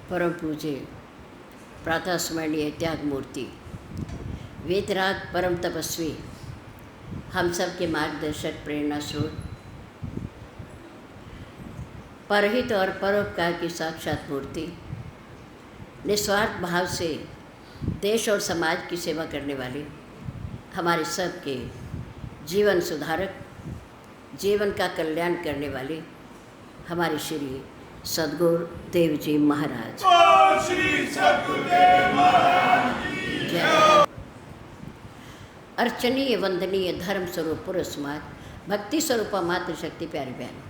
परम पूज्य प्रातः स्मरणीय त्याग मूर्ति वेदराज परम तपस्वी हम सब के मार्गदर्शक प्रेरणा स्रोत परहित और परोपकार की साक्षात मूर्ति निस्वार्थ भाव से देश और समाज की सेवा करने वाले हमारे सब के जीवन सुधारक, जीवन का कल्याण करने वाले हमारे श्री सद्गुरु देव जी महाराज। श्री सद्गुरुदेव महाराज की जय। अर्चनीय वंदनीय धर्म स्वरूप पुरुष समाज भक्ति स्वरूपा मातृशक्ति प्यारी बहन,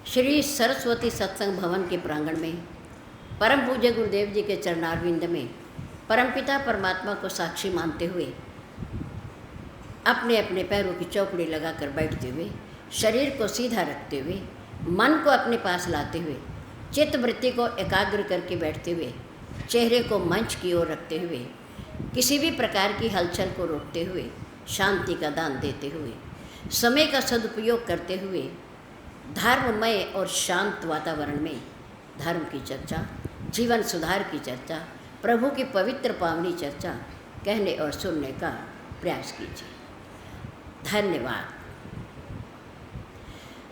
श्री सरस्वती सत्संग भवन के प्रांगण में परम पूज्य गुरुदेव जी के चरणारविंद में परमपिता परमात्मा को साक्षी मानते हुए अपने अपने पैरों की चौकड़ी लगाकर बैठते हुए, शरीर को सीधा रखते हुए, मन को अपने पास लाते हुए, चित्त वृत्ति को एकाग्र करके बैठते हुए, चेहरे को मंच की ओर रखते हुए, किसी भी प्रकार की हलचल को रोकते हुए, शांति का दान देते हुए, समय का सदुपयोग करते हुए, धर्ममय और शांत वातावरण में धर्म की चर्चा, जीवन सुधार की चर्चा, प्रभु की पवित्र पावनी चर्चा कहने और सुनने का प्रयास कीजिए। धन्यवाद।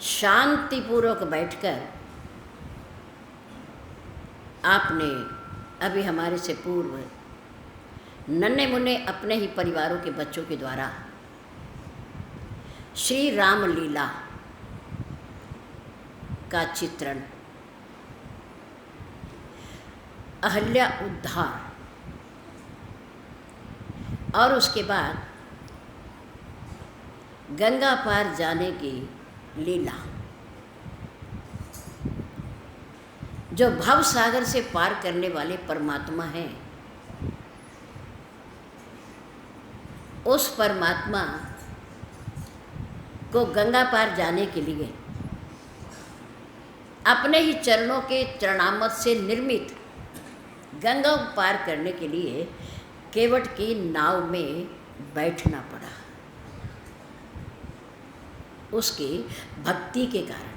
शांतिपूर्वक बैठकर आपने अभी हमारे से पूर्व नन्हे मुन्ने अपने ही परिवारों के बच्चों के द्वारा श्री राम लीला का चित्रण, अहल्या उद्धार और उसके बाद गंगा पार जाने की लीला, जो भव सागर से पार करने वाले परमात्मा हैं, उस परमात्मा को गंगा पार जाने के लिए अपने ही चरणों के चरणामृत से निर्मित गंगा पार करने के लिए केवट की नाव में बैठना पड़ा। उसकी भक्ति के कारण,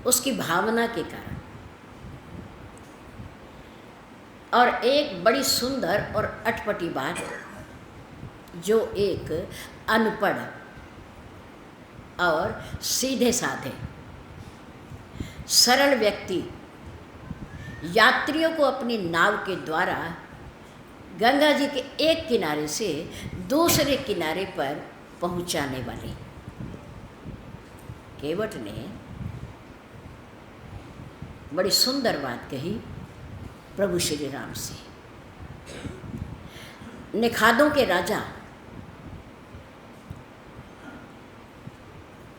उसकी भावना के कारण, और एक बड़ी सुंदर और अटपटी बात, जो एक अनपढ़ और सीधे साधे सरल व्यक्ति यात्रियों को अपनी नाव के द्वारा गंगा जी के एक किनारे से दूसरे किनारे पर पहुंचाने वाले केवट ने बड़ी सुंदर बात कही प्रभु श्री राम से। निखादों के राजा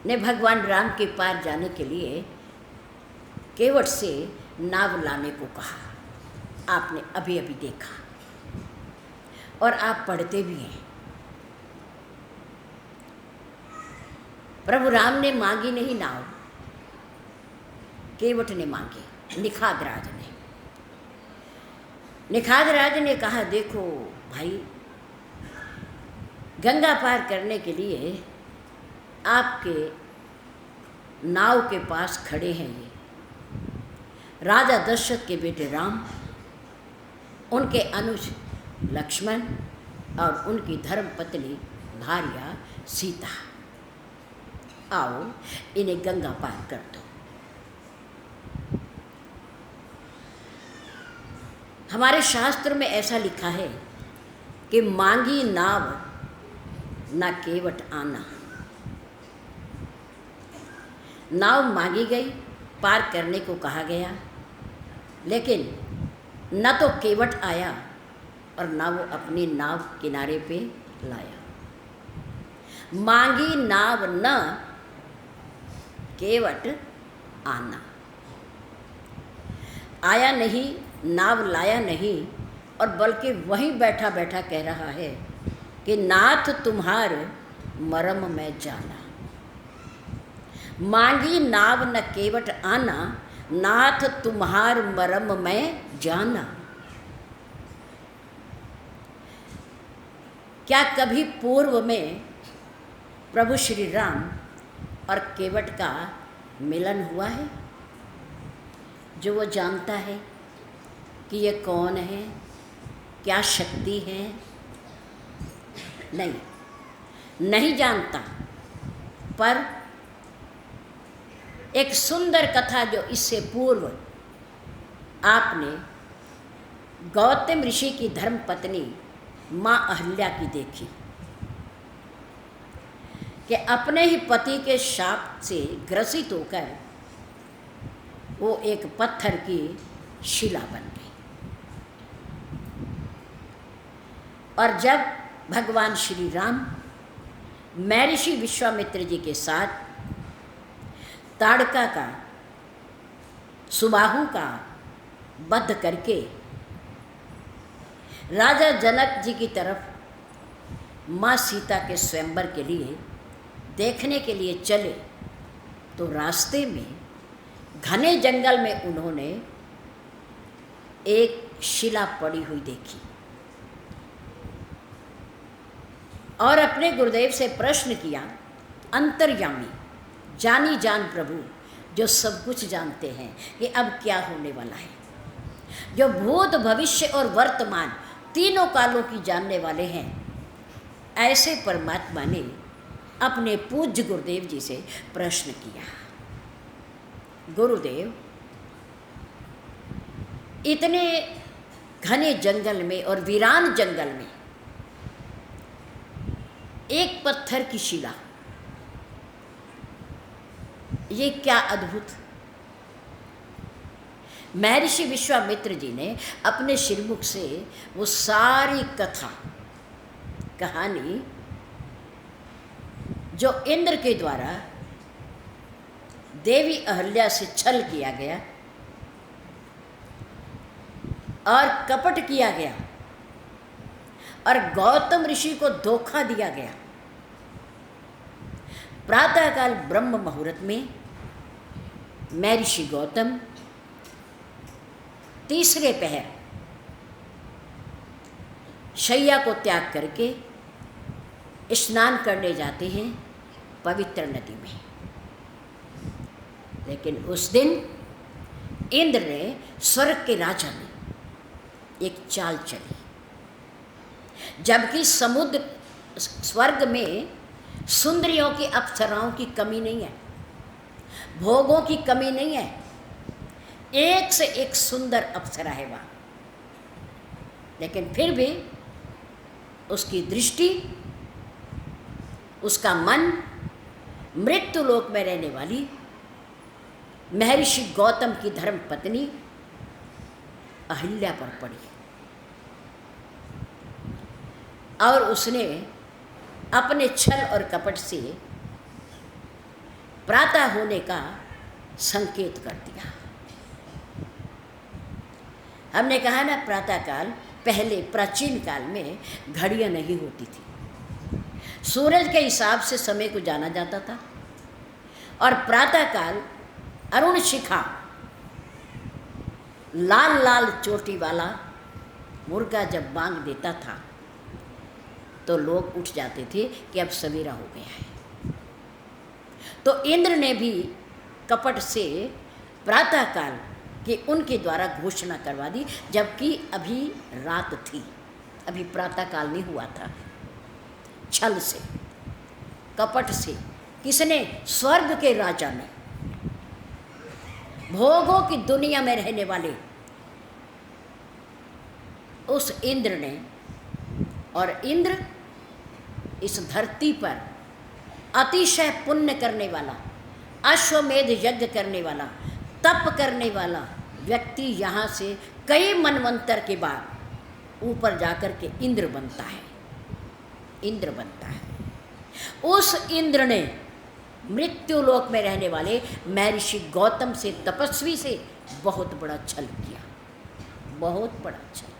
ने भगवान राम के पार जाने के लिए केवट से नाव लाने को कहा। आपने अभी अभी देखा और आप पढ़ते भी हैं। प्रभु राम ने मांगी नहीं नाव, केवट ने मांगी। निखादराज ने कहा, देखो भाई, गंगा पार करने के लिए आपके नाव के पास खड़े हैं ये राजा दशरथ के बेटे राम, उनके अनुज लक्ष्मण और उनकी धर्मपत्नी भार्या सीता। आओ इन्हें गंगा पार कर दो। हमारे शास्त्र में ऐसा लिखा है कि मांगी नाव ना केवट आना। नाव मांगी गई, पार करने को कहा गया, लेकिन न तो केवट आया और न वो अपनी नाव किनारे पे लाया। मांगी नाव न केवट आना। आया नहीं, नाव लाया नहीं, और बल्कि वहीं बैठा बैठा कह रहा है कि नाथ तुम्हार मरम में जाना। मांगी नाव न केवट आना, नाथ तुम्हार मरम में जाना। क्या कभी पूर्व में प्रभु श्री राम और केवट का मिलन हुआ है? जो वो जानता है कि ये कौन है, क्या शक्ति है? नहीं, नहीं जानता। पर एक सुंदर कथा जो इससे पूर्व आपने गौतम ऋषि की धर्मपत्नी माँ अहल्या की देखी कि अपने ही पति के शाप से ग्रसित होकर वो एक पत्थर की शिला बन गई। और जब भगवान श्री राम महर्षि विश्वामित्र जी के साथ ताड़का का, सुबाहु का वध करके राजा जनक जी की तरफ माँ सीता के स्वयंवर के लिए देखने के लिए चले, तो रास्ते में घने जंगल में उन्होंने एक शिला पड़ी हुई देखी और अपने गुरुदेव से प्रश्न किया, अंतर्यामी जानी जान प्रभु जो सब कुछ जानते हैं कि अब क्या होने वाला है, जो भूत भविष्य और वर्तमान तीनों कालों की जानने वाले हैं, ऐसे परमात्मा ने अपने पूज्य गुरुदेव जी से प्रश्न किया। गुरुदेव इतने घने जंगल में और वीरान जंगल में एक पत्थर की शिला, ये क्या अद्भुत। महर्षि विश्वामित्र जी ने अपने श्रीमुख से वो सारी कथा कहानी जो इंद्र के द्वारा देवी अहल्या से छल किया गया और कपट किया गया और गौतम ऋषि को धोखा दिया गया, प्रातःकाल ब्रह्म मुहूर्त में महर्षि गौतम तीसरे पहर शैया को त्याग करके स्नान करने जाते हैं पवित्र नदी में। लेकिन उस दिन इंद्र ने, स्वर्ग के राजा ने एक चाल चली, जबकि समुद्र स्वर्ग में सुंदरियों की, अप्सराओं की कमी नहीं है, भोगों की कमी नहीं है, एक से एक सुंदर अप्सरा है वहाँ। लेकिन फिर भी उसकी दृष्टि, उसका मन मृत्यु लोक में रहने वाली महर्षि गौतम की धर्म पत्नी अहिल्या पर पड़ी और उसने अपने छल और कपट से प्रातः होने का संकेत कर दिया। हमने कहा ना, प्रातःकाल पहले प्राचीन काल में घड़ियां नहीं होती थी, सूरज के हिसाब से समय को जाना जाता था। और प्रातःकाल अरुण शिखा, लाल लाल चोटी वाला मुर्गा जब बांग देता था तो लोग उठ जाते थे कि अब सवेरा हो गया है। तो इंद्र ने भी कपट से प्रातःकाल कि उनके द्वारा घोषणा करवा दी, जबकि अभी रात थी, अभी प्रातःकाल नहीं हुआ था। छल से, कपट से, किसने? स्वर्ग के राजा ने, भोगों की दुनिया में रहने वाले उस इंद्र ने। और इंद्र इस धरती पर अतिशय पुण्य करने वाला, अश्वमेध यज्ञ करने वाला, तप करने वाला व्यक्ति यहाँ से कई मनवंतर के बाद ऊपर जाकर के इंद्र बनता है, इंद्र बनता है। उस इंद्र ने मृत्यु लोक में रहने वाले महर्षि गौतम से, तपस्वी से बहुत बड़ा छल किया, बहुत बड़ा छल।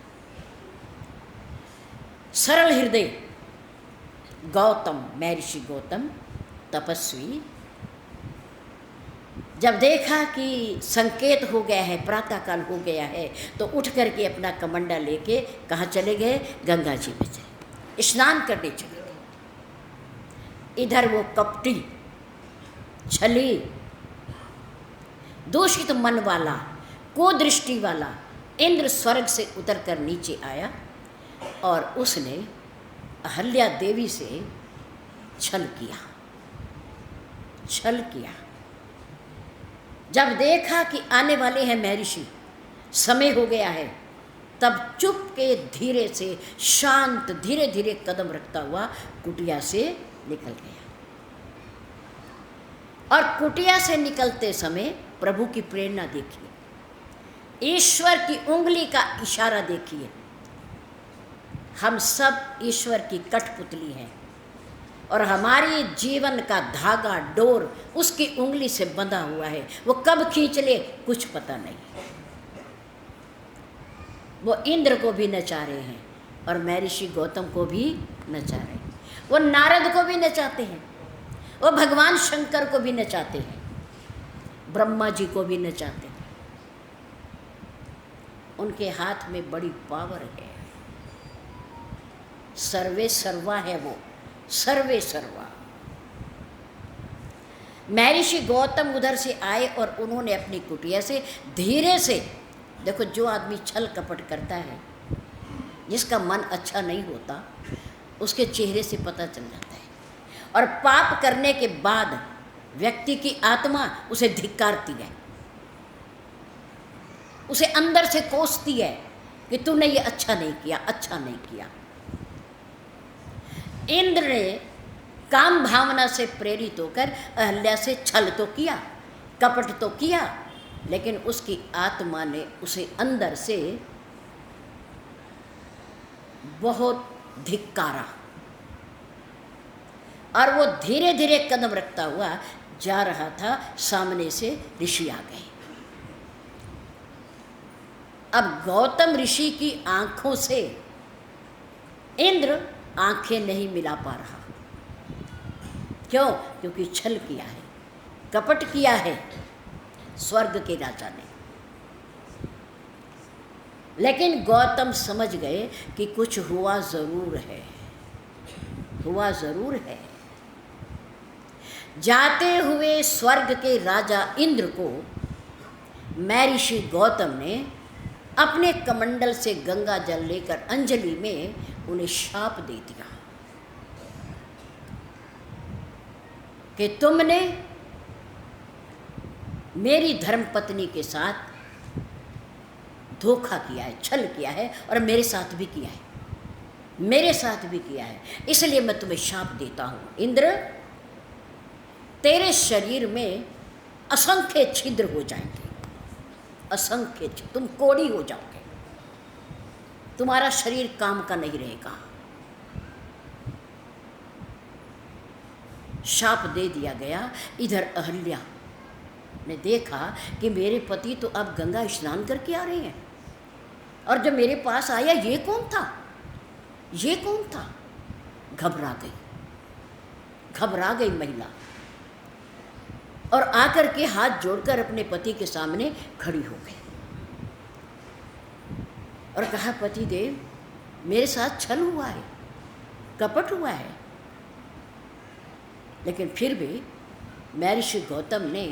सरल हृदय गौतम, महर्षि गौतम तपस्वी, जब देखा कि संकेत हो गया है, प्रातःकाल हो गया है, तो उठ करके अपना कमंडा लेके कहाँ चले गए? गंगा जी में चले, स्नान करने चले गए। इधर वो कपटी, छली, दूषित मन वाला, कुदृष्टि वाला इंद्र स्वर्ग से उतरकर नीचे आया और उसने अहल्या देवी से छल किया। जब देखा कि आने वाले हैं महर्षि, समय हो गया है, तब चुप के धीरे से शांत धीरे धीरे कदम रखता हुआ कुटिया से निकल गया। और कुटिया से निकलते समय प्रभु की प्रेरणा देखिए, ईश्वर की उंगली का इशारा देखिए। हम सब ईश्वर की कठपुतली हैं और हमारी जीवन का धागा डोर उसकी उंगली से बंधा हुआ है। वो कब खींच ले कुछ पता नहीं। वो इंद्र को भी नचा रहे हैं और महर्षि गौतम को भी नचा रहे हैं, वो नारद को भी नचाते हैं, वो भगवान शंकर को भी नचाते हैं, ब्रह्मा जी को भी नचाते हैं। उनके हाथ में बड़ी पावर है, सर्वे सर्वा है वो, सर्वे सर्वा। महर्षि गौतम उधर से आए और उन्होंने अपनी कुटिया से धीरे से, देखो जो आदमी छल कपट करता है, जिसका मन अच्छा नहीं होता, उसके चेहरे से पता चल जाता है। और पाप करने के बाद व्यक्ति की आत्मा उसे धिक्कारती है, उसे अंदर से कोसती है कि तूने ये अच्छा नहीं किया, अच्छा नहीं किया। इंद्र ने काम भावना से प्रेरित होकर अहल्या से छल तो किया, कपट तो किया, लेकिन उसकी आत्मा ने उसे अंदर से बहुत धिक्कारा और वो धीरे धीरे कदम रखता हुआ जा रहा था। सामने से ऋषि आ गए। अब गौतम ऋषि की आंखों से इंद्र आंखें नहीं मिला पा रहा। क्यों? क्योंकि छल किया है, कपट किया है स्वर्ग के राजा ने। लेकिन गौतम समझ गए कि कुछ हुआ जरूर है, हुआ जरूर है। जाते हुए स्वर्ग के राजा इंद्र को महर्षि गौतम ने अपने कमंडल से गंगा जल लेकर अंजलि में उन्हें शाप दे दिया कि तुमने मेरी धर्मपत्नी के साथ धोखा किया है, छल किया है और मेरे साथ भी किया है, मेरे साथ भी किया है, इसलिए मैं तुम्हें शाप देता हूँ। इंद्र, तेरे शरीर में असंख्य छिद्र हो जाएंगे, असंख्य, तुम कोड़ी हो जाओगे, तुम्हारा शरीर काम का नहीं रहेगा। शाप दे दिया गया। इधर अहल्या ने देखा कि मेरे पति तो अब गंगा स्नान करके आ रहे हैं और जब मेरे पास आया ये कौन था, ये कौन था? घबरा गई महिला और आकर के हाथ जोड़कर अपने पति के सामने खड़ी हो गई और कहा, पति देव, मेरे साथ छल हुआ है, कपट हुआ है। लेकिन फिर भी महर्षि गौतम ने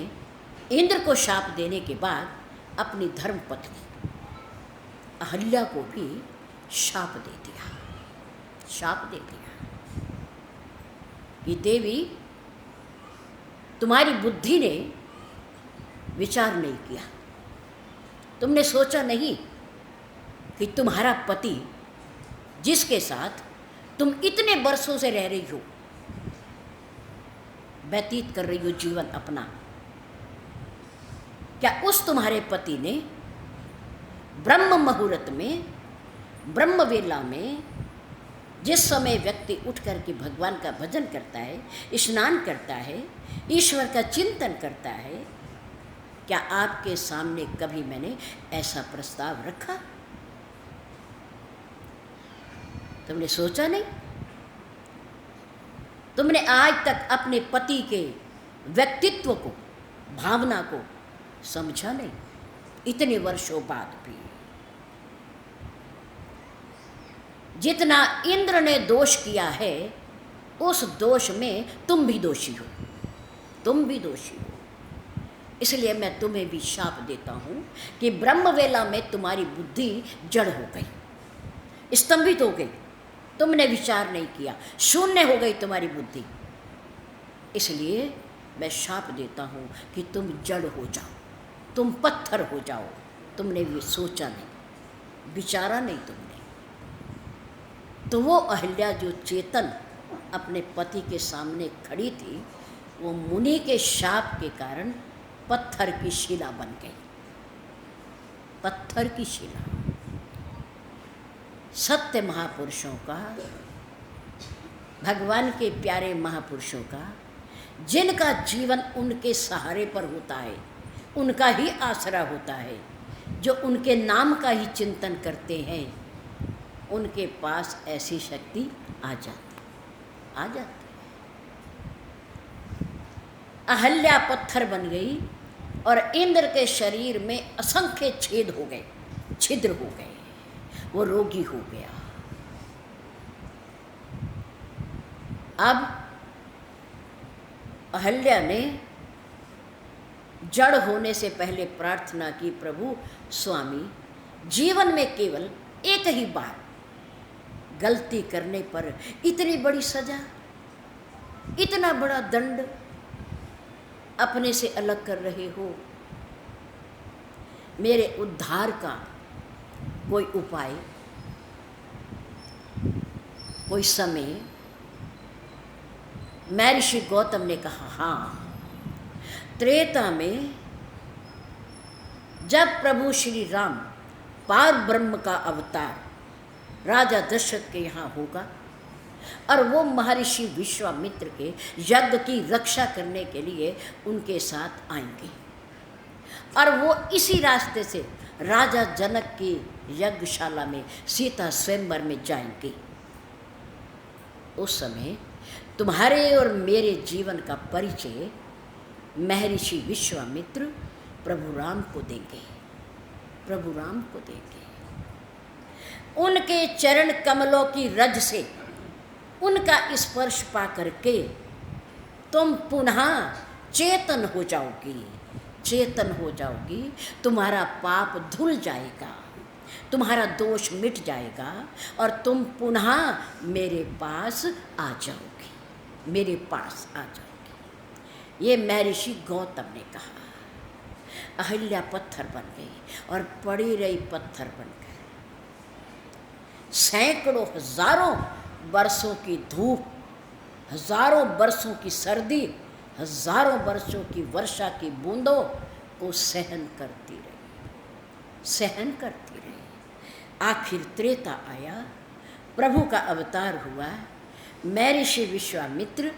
इंद्र को शाप देने के बाद अपनी धर्मपत्नी अहल्या को भी शाप दे दिया, शाप दे दिया कि देवी, तुम्हारी बुद्धि ने विचार नहीं किया, तुमने सोचा नहीं कि तुम्हारा पति, जिसके साथ तुम इतने वर्षों से रह रही हो, व्यतीत कर रही हो जीवन अपना, क्या उस तुम्हारे पति ने ब्रह्म मुहूर्त में, ब्रह्म वेला में, जिस समय व्यक्ति उठ करके भगवान का भजन करता है, स्नान करता है, ईश्वर का चिंतन करता है, क्या आपके सामने कभी मैंने ऐसा प्रस्ताव रखा? तुमने सोचा नहीं? तुमने आज तक अपने पति के व्यक्तित्व को, भावना को समझा नहीं, इतने वर्षों बाद भी। जितना इंद्र ने दोष किया है, उस दोष में तुम भी दोषी हो, तुम भी दोषी हो। इसलिए मैं तुम्हें भी शाप देता हूँ कि ब्रह्मवेला में तुम्हारी बुद्धि जड़ हो गई, स्तंभित हो गई, तुमने विचार नहीं किया, शून्य हो गई तुम्हारी बुद्धि। इसलिए मैं शाप देता हूँ कि तुम जड़ हो जाओ, तुम पत्थर हो जाओ। तुमने भी सोचा नहीं, विचारा नहीं तुमने। तो वो अहिल्या जो चेतन अपने पति के सामने खड़ी थी, वो मुनि के शाप के कारण पत्थर की शिला बन गई, पत्थर की शिला। सत्य महापुरुषों का, भगवान के प्यारे महापुरुषों का, जिनका जीवन उनके सहारे पर होता है, उनका ही आसरा होता है, जो उनके नाम का ही चिंतन करते हैं, उनके पास ऐसी शक्ति आ जाती। अहल्या पत्थर बन गई और इंद्र के शरीर में असंख्य छेद हो गए, छिद्र हो गए, वो रोगी हो गया। अब अहल्या ने जड़ होने से पहले प्रार्थना की, प्रभु स्वामी, जीवन में केवल एक ही बार गलती करने पर इतनी बड़ी सजा, इतना बड़ा दंड अपने से अलग कर रहे हो। मेरे उद्धार का कोई उपाय, कोई समय? महर्षि गौतम ने कहा, हाँ, त्रेता में जब प्रभु श्री राम पार ब्रह्म का अवतार राजा दशरथ के यहाँ होगा और वो महर्षि विश्वामित्र के यज्ञ की रक्षा करने के लिए उनके साथ आएंगे और वो इसी रास्ते से राजा जनक की यज्ञशाला में सीता स्वयंवर में जाएंगे। उस समय तुम्हारे और मेरे जीवन का परिचय महर्षि विश्वामित्र प्रभु राम को देंगे, प्रभु राम को देंगे। उनके चरण कमलों की रज से उनका स्पर्श पा करके तुम पुनः चेतन हो जाओगी, चेतन हो जाओगी। तुम्हारा पाप धुल जाएगा, तुम्हारा दोष मिट जाएगा और तुम पुनः मेरे पास आ जाओगी, मेरे पास आ जाओगी। ये महर्षि गौतम ने कहा। अहिल्या पत्थर बन गई और पड़ी रही पत्थर बनकर। सैकड़ों हजारों वर्षों की धूप, हजारों वर्षों की सर्दी, हजारों वर्षों की वर्षा की बूंदों को सहन करती रही, सहन करती रही। आखिर त्रेता आया, प्रभु का अवतार हुआ। महर्षि विश्वामित्र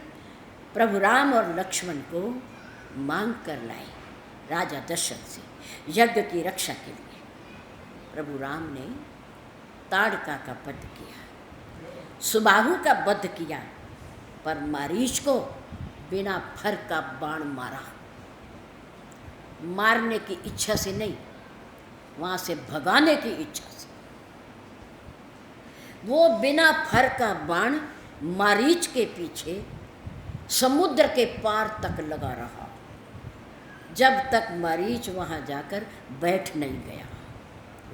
प्रभु राम और लक्ष्मण को मांग कर लाए राजा दशरथ से यज्ञ की रक्षा के लिए। प्रभु राम ने ताड़का का वध किया, सुबाहु का वध किया, पर मारीच को बिना फर का बाण मारा। मारने की इच्छा से नहीं, वहाँ से भगाने की इच्छा से। वो बिना फर का बाण मारीच के पीछे समुद्र के पार तक लगा रहा, जब तक मारीच वहाँ जाकर बैठ नहीं गया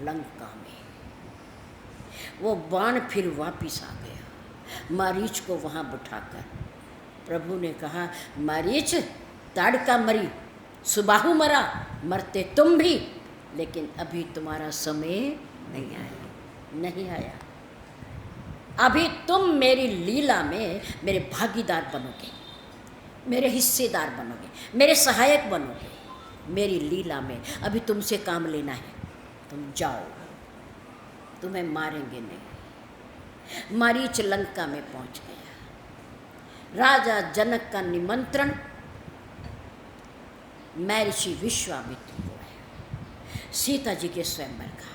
लंका में। वो बाण फिर वापिस आ गया मारीच को वहाँ बिठाकर। प्रभु ने कहा, मारीच, ताड़का मरी, सुबाहु मरा, मरते तुम भी, लेकिन अभी तुम्हारा समय नहीं आया, नहीं आया। अभी तुम मेरी लीला में मेरे भागीदार बनोगे, मेरे हिस्सेदार बनोगे, मेरे सहायक बनोगे। मेरी लीला में अभी तुमसे काम लेना है, तुम जाओ, तुम्हें मारेंगे नहीं। मारीच लंका में पहुंच गया। राजा जनक का निमंत्रण महर्षि विश्वामित्र को है, सीता जी के स्वयंवर का।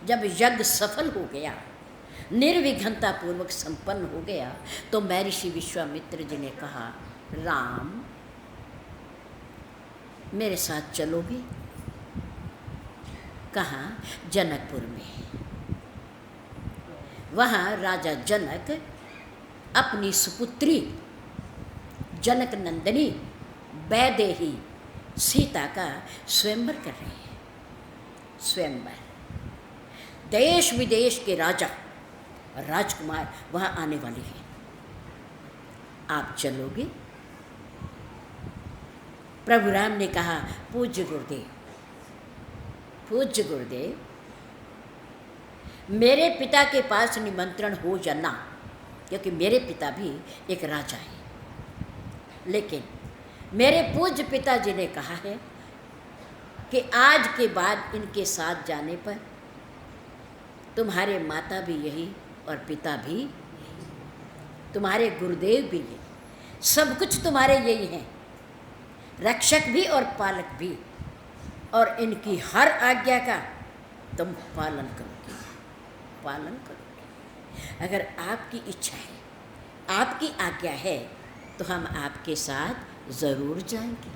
जब यज्ञ सफल हो गया, निर्विघ्नता पूर्वक संपन्न हो गया, तो महर्षि विश्वामित्र जी ने कहा, राम, मेरे साथ चलोगे? कहाँ? जनकपुर में। वहाँ राजा जनक अपनी सुपुत्री जनक नंदिनी वैदेही सीता का स्वयंवर कर रहे हैं। स्वयंवर, देश विदेश के राजा और राजकुमार वहाँ आने वाले हैं। आप चलोगे? प्रभु राम ने कहा, पूज्य गुरुदेव, पूज्य गुरुदेव, मेरे पिता के पास निमंत्रण हो या ना, क्योंकि मेरे पिता भी एक राजा है, लेकिन मेरे पूज्य पिताजी ने कहा है कि आज के बाद इनके साथ जाने पर तुम्हारे माता भी यही और पिता भी यही, तुम्हारे गुरुदेव भी यही, सब कुछ तुम्हारे यही हैं, रक्षक भी और पालक भी, और इनकी हर आज्ञा का तुम पालन करोगे, पालन करोगे। अगर आपकी इच्छा है, आपकी आज्ञा है, तो हम आपके साथ ज़रूर जाएंगे,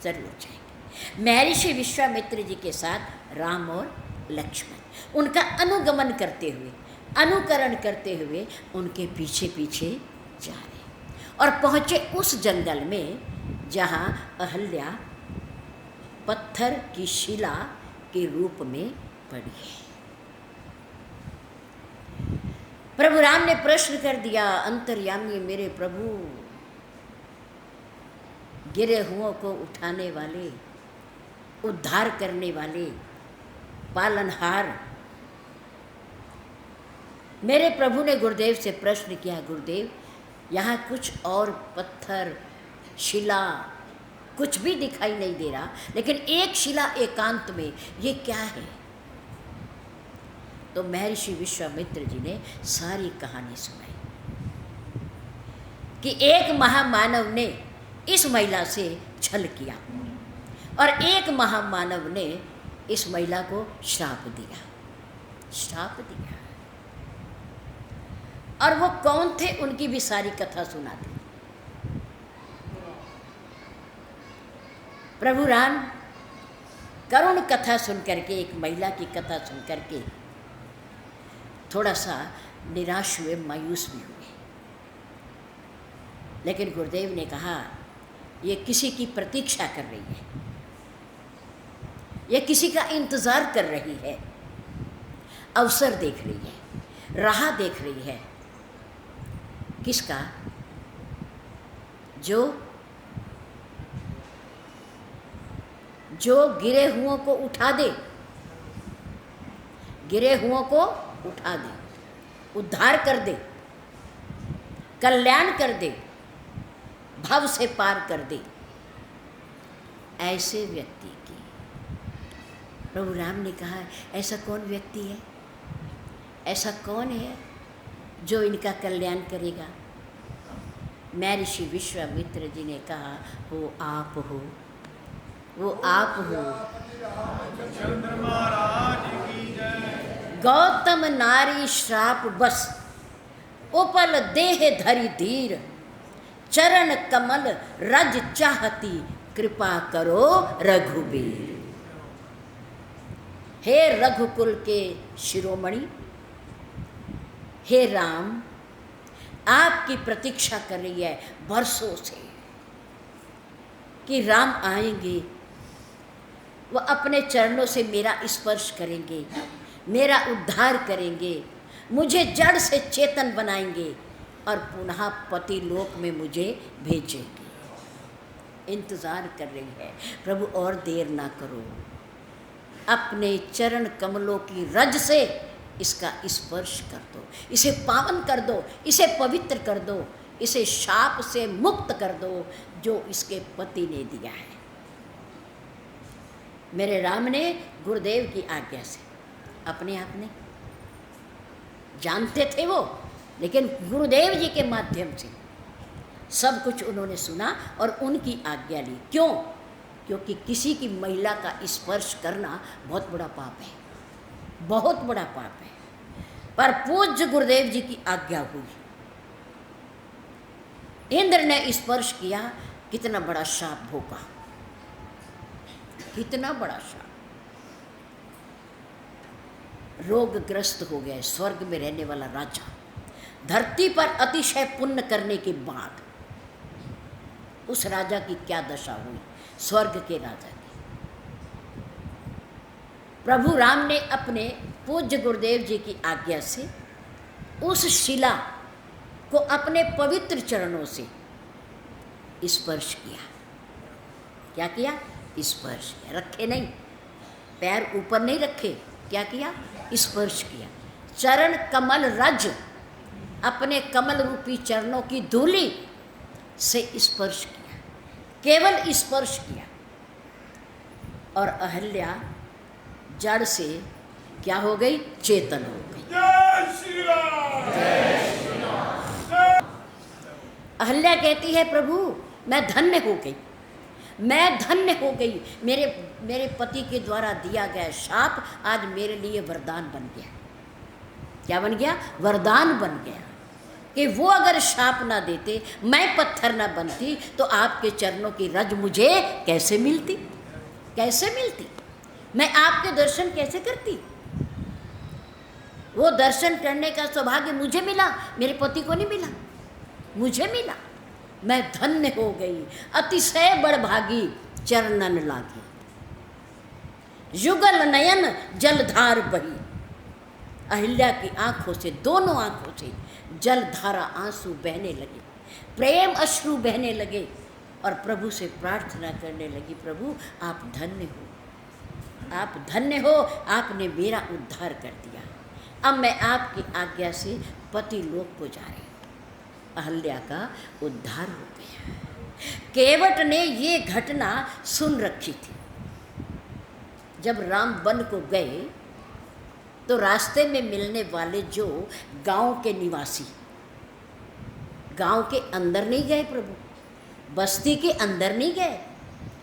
ज़रूर जाएंगे। महर्षि विश्वामित्र जी के साथ राम और लक्ष्मण उनका अनुगमन करते हुए, अनुकरण करते हुए उनके पीछे पीछे जा रहे और पहुँचे उस जंगल में जहाँ अहल्या पत्थर की शिला के रूप में पड़ी है। प्रभु राम ने प्रश्न कर दिया, अंतर्यामी मेरे प्रभु, गिरे हुओं को उठाने वाले, उद्धार करने वाले, पालनहार, मेरे प्रभु ने गुरुदेव से प्रश्न किया, गुरुदेव यहाँ कुछ और पत्थर शिला कुछ भी दिखाई नहीं दे रहा, लेकिन एक शिला एकांत में, ये क्या है? तो महर्षि विश्वामित्र जी ने सारी कहानी सुनाई कि एक महामानव ने इस महिला से छल किया और एक महामानव ने इस महिला को श्राप दिया, श्राप दिया। और वो कौन थे, उनकी भी सारी कथा सुना दी। प्रभु राम करुण कथा सुन करके, एक महिला की कथा सुन करके थोड़ा सा निराश हुए, मायूस भी हुए, लेकिन गुरुदेव ने कहा, ये किसी की प्रतीक्षा कर रही है, ये किसी का इंतज़ार कर रही है, अवसर देख रही है, राह देख रही है। किसका? जो गिरे हुओं को उठा दे, गिरे हुओं को उठा दे, उद्धार कर दे, कल्याण कर दे, भव से पार कर दे, ऐसे व्यक्ति की। प्रभु राम ने कहा, ऐसा कौन व्यक्ति है, ऐसा कौन है जो इनका कल्याण करेगा? महर्षि विश्वामित्र जी ने कहा, वो आप हो, वो आप हो। गौतम नारी श्राप बस, उपल देह धरि धीर, चरण कमल रज चाहती, कृपा करो रघुबीर। हे रघुकुल के शिरोमणि, हे राम, आपकी प्रतीक्षा कर रही है बरसों से कि राम आएंगे, वो अपने चरणों से मेरा स्पर्श करेंगे, मेरा उद्धार करेंगे, मुझे जड़ से चेतन बनाएंगे और पुनः पति लोक में मुझे भेजेंगे। इंतज़ार कर रही है। प्रभु और देर ना करो, अपने चरण कमलों की रज से इसका स्पर्श कर दो, इसे पावन कर दो, इसे पवित्र कर दो, इसे शाप से मुक्त कर दो जो इसके पति ने दिया है। मेरे राम ने गुरुदेव की आज्ञा से, अपने आप ने जानते थे वो, लेकिन गुरुदेव जी के माध्यम से सब कुछ उन्होंने सुना और उनकी आज्ञा ली। क्यों? क्योंकि किसी की महिला का स्पर्श करना बहुत बड़ा पाप है, बहुत बड़ा पाप है। पर पूज्य गुरुदेव जी की आज्ञा हुई, इंद्र ने स्पर्श किया, कितना बड़ा शाप भोगा, कितना बड़ा शाप। रोगग्रस्त हो गए स्वर्ग में रहने वाला राजा, धरती पर अतिशय पुण्य करने के बाद उस राजा की क्या दशा हुई, स्वर्ग के राजा की। प्रभु राम ने अपने पूज्य गुरुदेव जी की आज्ञा से उस शिला को अपने पवित्र चरणों से स्पर्श किया। क्या किया? स्पर्श किया। रखे नहीं, पैर ऊपर नहीं रखे, क्या किया? स्पर्श किया। चरण कमल रज, अपने कमल रूपी चरणों की धूली से स्पर्श किया, केवल स्पर्श किया। और अहल्या जड़ से क्या हो गई? चेतन हो गई। जय श्री राम। अहल्या कहती है प्रभु मैं धन्य हो गई, मैं धन्य हो गई। मेरे पति के द्वारा दिया गया शाप आज मेरे लिए वरदान बन गया। क्या बन गया? वरदान बन गया कि वो अगर शाप ना देते, मैं पत्थर ना बनती, तो आपके चरणों की रज मुझे कैसे मिलती? कैसे मिलती? मैं आपके दर्शन कैसे करती? वो दर्शन करने का सौभाग्य मुझे मिला, मेरे पति को नहीं मिला, मुझे मिला। मैं धन्य हो गई, अतिशय बड़भागी चरणन लागी। युगल नयन जलधार बही। अहिल्या की आंखों से, दोनों आंखों से जलधारा, आंसू बहने लगे, प्रेम अश्रु बहने लगे और प्रभु से प्रार्थना करने लगी, प्रभु आप धन्य हो, आप धन्य हो, आपने मेरा उद्धार कर दिया। अब मैं आपकी आज्ञा से पति लोक को जा रही हूँ। अहल्या का उद्धार हो गया। केवट ने ये घटना सुन रखी थी। जब राम वन को गए तो रास्ते में मिलने वाले जो गांव के निवासी, गांव के अंदर नहीं गए प्रभु, बस्ती के अंदर नहीं गए,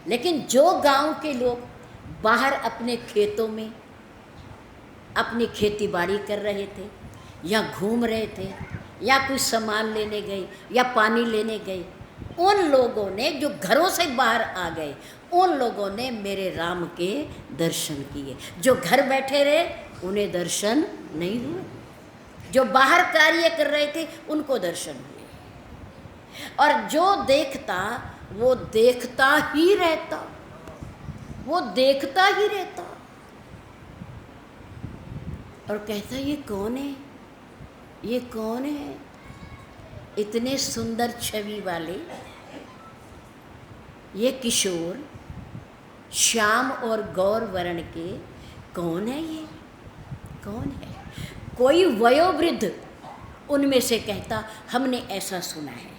लेकिन जो गांव के लोग बाहर अपने खेतों में अपनी खेती बाड़ी कर रहे थे, या घूम रहे थे, या कुछ सामान लेने गए, या पानी लेने गए, उन लोगों ने, जो घरों से बाहर आ गए, उन लोगों ने मेरे राम के दर्शन किए। जो घर बैठे रहे उन्हें दर्शन नहीं हुए, जो बाहर कार्य कर रहे थे उनको दर्शन हुए। और जो देखता वो देखता ही रहता, वो देखता ही रहता और कहता ये कौन है, ये कौन है? इतने सुंदर छवि वाले ये किशोर, श्याम और गौर वर्ण के कौन है? ये कौन है? कोई वयोवृद्ध उनमें से कहता हमने ऐसा सुना है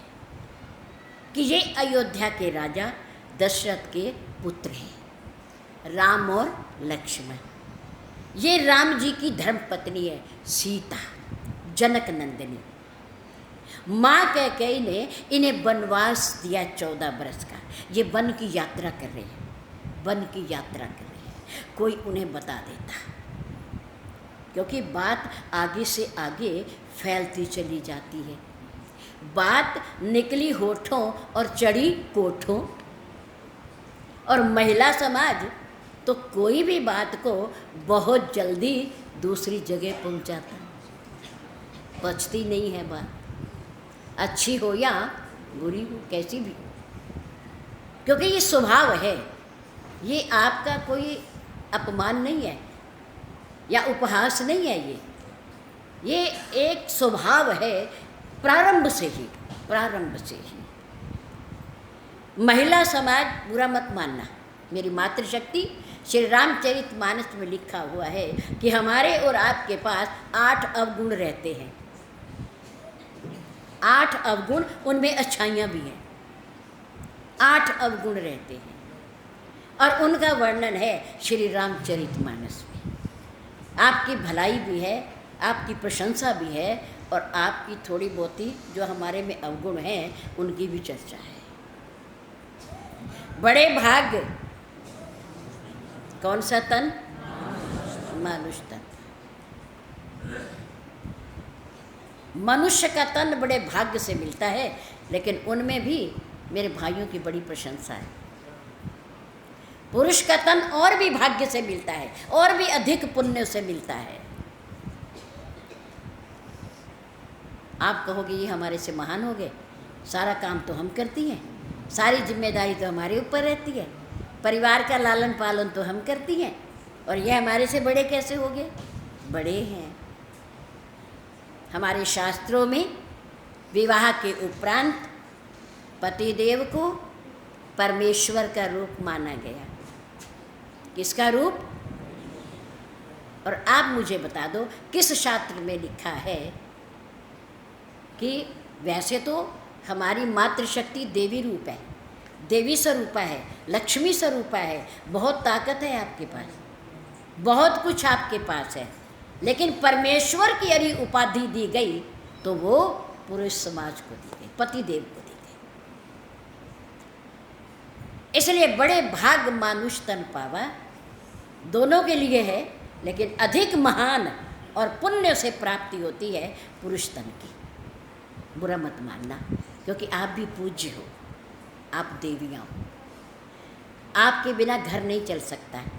कि ये अयोध्या के राजा दशरथ के पुत्र हैं, राम और लक्ष्मण। ये राम जी की धर्मपत्नी है सीता, जनक नंदिनी। माँ कैकेयी ने इन्हें वनवास दिया 14 बरस का। ये वन की यात्रा कर रहे हैं, वन की यात्रा कर रहे हैं। कोई उन्हें बता देता, क्योंकि बात आगे से आगे फैलती चली जाती है। बात निकली होठों और चढ़ी कोठों, और महिला समाज तो कोई भी बात को बहुत जल्दी दूसरी जगह पहुंचाता, पचती नहीं है बात, अच्छी हो या बुरी हो, कैसी भी हो, क्योंकि ये स्वभाव है। ये आपका कोई अपमान नहीं है या उपहास नहीं है, ये एक स्वभाव है प्रारंभ से ही, प्रारंभ से ही। महिला समाज बुरा मत मानना। मेरी मातृशक्ति श्री रामचरितमानस में लिखा हुआ है कि हमारे और आपके पास 8 अवगुण रहते हैं, 8 अवगुण, उनमें अच्छाइयाँ भी हैं। 8 अवगुण रहते हैं और उनका वर्णन है श्री रामचरितमानस में। आपकी भलाई भी है, आपकी प्रशंसा भी है, और आपकी थोड़ी बहुती जो हमारे में अवगुण हैं उनकी भी चर्चा है। बड़े भाग्य, कौन सा तन? मानुष तन। मनुष्य का तन बड़े भाग्य से मिलता है, लेकिन उनमें भी मेरे भाइयों की बड़ी प्रशंसा है। पुरुष का तन और भी भाग्य से मिलता है, और भी अधिक पुण्य से मिलता है। आप कहोगे ये हमारे से महान हो गए, सारा काम तो हम करती हैं, सारी जिम्मेदारी तो हमारे ऊपर रहती है, परिवार का लालन पालन तो हम करती हैं, और ये हमारे से बड़े कैसे हो गए? बड़े हैं। हमारे शास्त्रों में विवाह के उपरांत पतिदेव को परमेश्वर का रूप माना गया। किसका रूप? और आप मुझे बता दो किस शास्त्र में लिखा है कि वैसे तो हमारी मातृशक्ति देवी रूप है, देवी स्वरूपा है, लक्ष्मी स्वरूपा है, बहुत ताकत है आपके पास, बहुत कुछ आपके पास है, लेकिन परमेश्वर की यदि उपाधि दी गई तो वो पुरुष समाज को दी गई, पतिदेव को दी गई। इसलिए बड़े भाग मानुष तन पावा दोनों के लिए है, लेकिन अधिक महान और पुण्य से प्राप्ति होती है पुरुष तन की। बुरा मत मानना, क्योंकि आप भी पूज्य हो, आप देवियाँ हो, आपके बिना घर नहीं चल सकता है।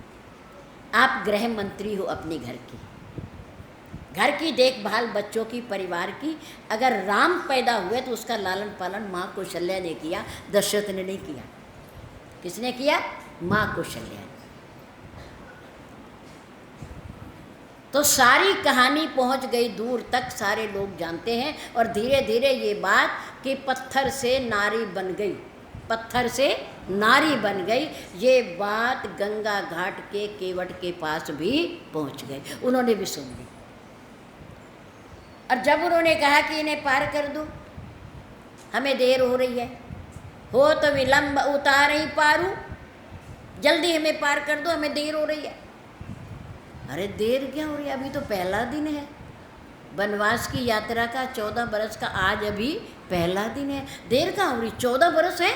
आप गृह मंत्री हो अपने घर की, घर की देखभाल, बच्चों की, परिवार की। अगर राम पैदा हुए तो उसका लालन पालन माँ कौशल्या ने किया, दशरथ ने नहीं किया। किसने किया? माँ कौशल्या ने। तो सारी कहानी पहुंच गई दूर तक, सारे लोग जानते हैं, और धीरे धीरे ये बात कि पत्थर से नारी बन गई, पत्थर से नारी बन गई, ये बात गंगा घाट के केवट के पास भी पहुंच गई। उन्होंने भी सुन ली, और जब उन्होंने कहा कि इन्हें पार कर दो, हमें देर हो रही है, हो तो विलंब उतार ही पारू, जल्दी हमें पार कर दो, हमें देर हो रही है। अरे देर क्या हो रही है? अभी तो पहला दिन है वनवास की यात्रा का, 14 बरस का आज अभी पहला दिन है, देर कहाँ हो रही? 14 बरस है,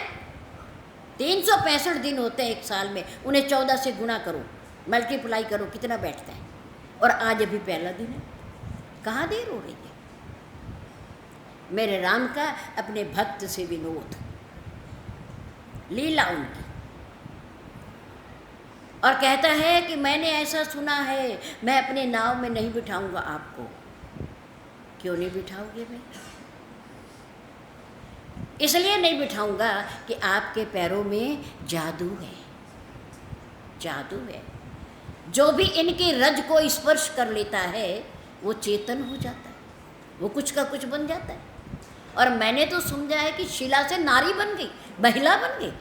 365 दिन होते हैं एक साल में, उन्हें 14 से गुणा करो, मल्टीप्लाई करो, कितना बैठता है, और आज अभी पहला दिन है, कहाँ देर हो रही है? मेरे राम का अपने भक्त से विनोद, लीला उनकी, और कहता है कि मैंने ऐसा सुना है, मैं अपने नाव में नहीं बिठाऊंगा आपको। क्यों नहीं बिठाओगे भाई? इसलिए नहीं बिठाऊंगा कि आपके पैरों में जादू है, जादू है। जो भी इनकी रज को स्पर्श कर लेता है वो चेतन हो जाता है, वो कुछ का कुछ बन जाता है। और मैंने तो समझा है कि शिला से नारी बन गई, महिला बन गई।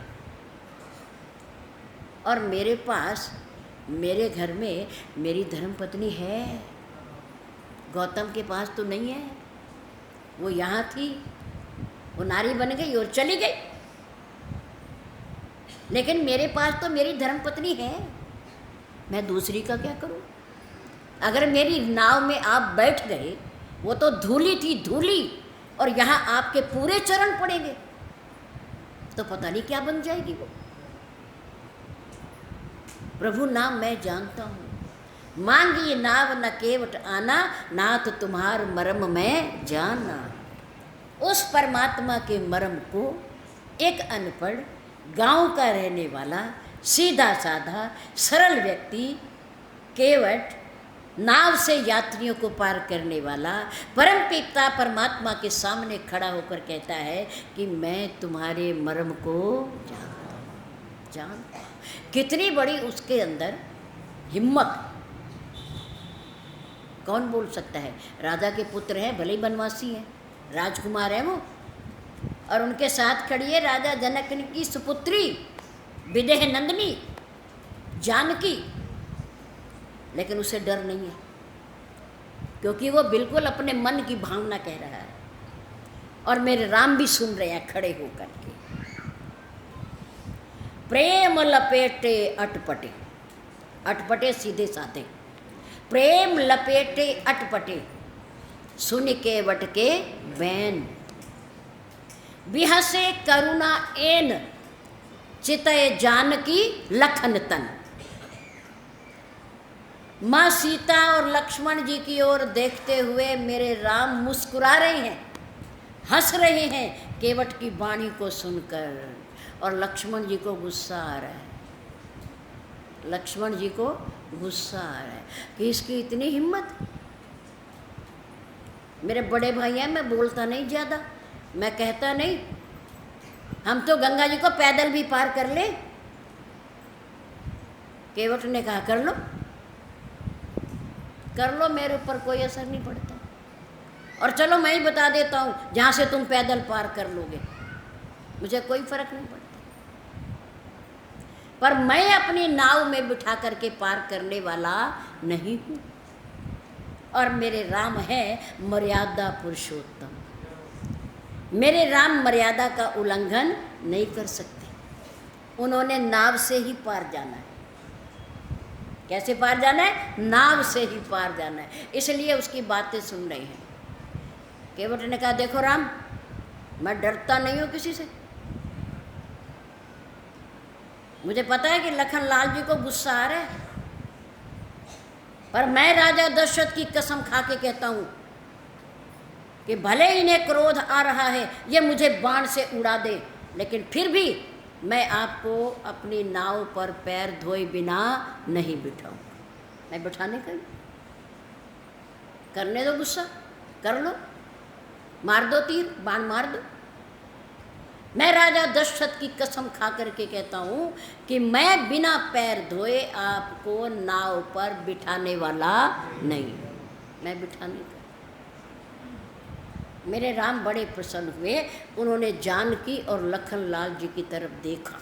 और मेरे पास, मेरे घर में मेरी धर्मपत्नी है, गौतम के पास तो नहीं है, वो यहाँ थी, वो नारी बन गई और चली गई, लेकिन मेरे पास तो मेरी धर्मपत्नी है, मैं दूसरी का क्या करूं? अगर मेरी नाव में आप बैठ गए, वो तो धूली थी, धूली, और यहाँ आपके पूरे चरण पड़ेंगे तो पता नहीं क्या बन जाएगी वो। प्रभु नाम मैं जानता हूँ, मांगी नाव न केवट आना, नाथ तुम्हार मर्म मैं जाना। उस परमात्मा के मर्म को एक अनपढ़ गांव का रहने वाला सीधा साधा सरल व्यक्ति, केवट नाव से यात्रियों को पार करने वाला परम पिता परमात्मा के सामने खड़ा होकर कहता है कि मैं तुम्हारे मर्म को जानता हूँ। कितनी बड़ी उसके अंदर हिम्मत! कौन बोल सकता है? राजा के पुत्र हैं, भले ही बनवासी हैं, राजकुमार हैं वो, और उनके साथ खड़ी है राजा जनक की सुपुत्री विदेह नंदिनी जानकी, लेकिन उसे डर नहीं है, क्योंकि वो बिल्कुल अपने मन की भावना कह रहा है। और मेरे राम भी सुन रहे हैं खड़े होकर के। प्रेम लपेटे अटपटे, अटपटे सीधे साधे, प्रेम लपेटे अटपटे, सुन के वटके बैन, बिहसे करुणा एन, चितय जानकी लखन तन। माँ सीता और लक्ष्मण जी की ओर देखते हुए मेरे राम मुस्कुरा रहे हैं, हंस रहे हैं केवट की वाणी को सुनकर, और लक्ष्मण जी को गुस्सा आ रहा है, लक्ष्मण जी को गुस्सा आ रहा है कि इसकी इतनी हिम्मत। मेरे बड़े भाई हैं, मैं बोलता नहीं ज़्यादा, मैं कहता नहीं, हम तो गंगा जी को पैदल भी पार कर ले। केवट ने कहा कर लो, मेरे ऊपर कोई असर नहीं पड़ता। और चलो मैं ही बता देता हूँ, जहाँ से तुम पैदल पार कर लोगे मुझे कोई फर्क नहीं पड़ता, पर मैं अपनी नाव में बिठा करके पार करने वाला नहीं हूँ। और मेरे राम है मर्यादा पुरुषोत्तम। मेरे राम मर्यादा का उल्लंघन नहीं कर सकते। उन्होंने नाव से ही पार जाना है। कैसे पार जाना है? नाव से ही पार जाना है। इसलिए उसकी बातें सुन रहे हैं। केवट ने कहा देखो राम, मैं डरता नहीं हूँ किसी से। मुझे पता है कि लखन लाल जी को गुस्सा आ रहा है, पर मैं राजा दशरथ की कसम खा के कहता हूँ कि भले इन्हें क्रोध आ रहा है, ये मुझे बाण से उड़ा दे, लेकिन फिर भी मैं आपको अपनी नाव पर पैर धोए बिना नहीं बिठाऊंगा। मैं बिठाने का करने दो, गुस्सा कर लो, मार दो तीर, बाण मार दो। मैं राजा दशरथ की कसम खा करके कहता हूँ कि मैं बिना पैर धोए आपको नाव पर बिठाने वाला नहीं, मैं बिठाने का। मेरे राम बड़े प्रसन्न हुए। उन्होंने जानकी और लखन लाल जी की तरफ देखा।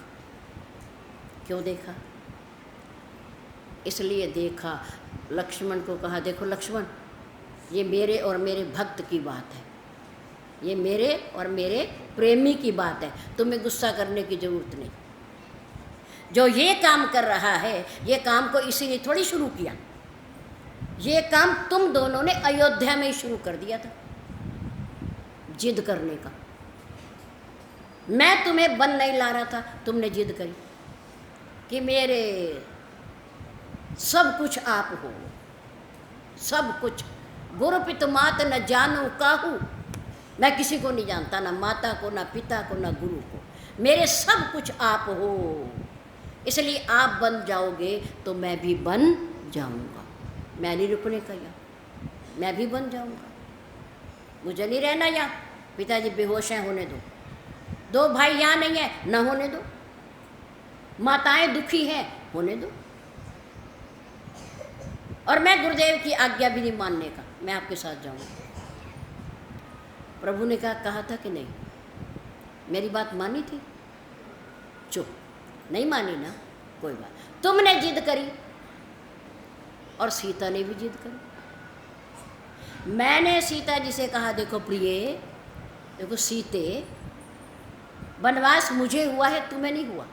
क्यों देखा? इसलिए देखा, लक्ष्मण को कहा देखो लक्ष्मण, ये मेरे और मेरे भक्त की बात है, ये मेरे और मेरे प्रेमी की बात है, तुम्हें गुस्सा करने की जरूरत नहीं। जो ये काम कर रहा है, ये काम को इसी ने थोड़ी शुरू किया, ये काम तुम दोनों ने अयोध्या में ही शुरू कर दिया था, जिद करने का। मैं तुम्हें बन नहीं ला रहा था, तुमने जिद करी कि मेरे सब कुछ आप हो, सब कुछ। गुरु पितु मात न जानू काहू, मैं किसी को नहीं जानता, ना माता को, ना पिता को, ना गुरु को, मेरे सब कुछ आप हो। इसलिए आप बन जाओगे तो मैं भी बन जाऊंगा। मैं नहीं रुकने का यहाँ, मैं भी बन जाऊंगा। मुझे नहीं रहना यहाँ, पिताजी बेहोश हैं, होने दो। दो भाई यहाँ नहीं है, न होने दो। माताएं दुखी हैं, होने दो। और मैं गुरुदेव की आज्ञा भी नहीं मानने का, मैं आपके साथ जाऊंगा। प्रभु ने कहा था कि नहीं? मेरी बात मानी थी? चुप, नहीं मानी ना, कोई बात। तुमने जिद करी और सीता ने भी जिद करी। मैंने सीता जी से कहा देखो प्रिय, देखो सीते, वनवास मुझे हुआ है, तुम्हें नहीं हुआ।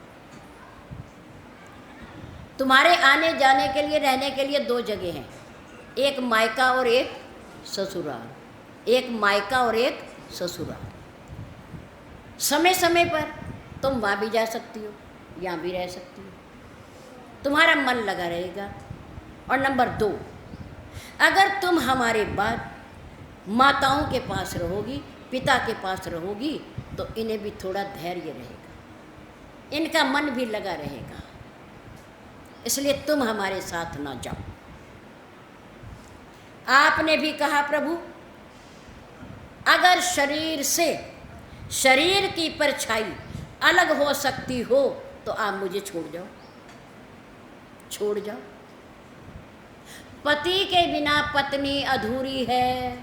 तुम्हारे आने जाने के लिए, रहने के लिए दो जगह हैं, एक मायका और एक ससुराल। एक मायका और एक ससुराल। समय समय पर तुम वहाँ भी जा सकती हो, यहाँ भी रह सकती हो, तुम्हारा मन लगा रहेगा। और नंबर 2, अगर तुम हमारे बाद माताओं के पास रहोगी, पिता के पास रहोगी, तो इन्हें भी थोड़ा धैर्य रहेगा, इनका मन भी लगा रहेगा। इसलिए तुम हमारे साथ ना जाओ। आपने भी कहा प्रभु, अगर शरीर से शरीर की परछाई अलग हो सकती हो तो आप मुझे छोड़ जाओ, छोड़ जाओ। पति के बिना पत्नी अधूरी है।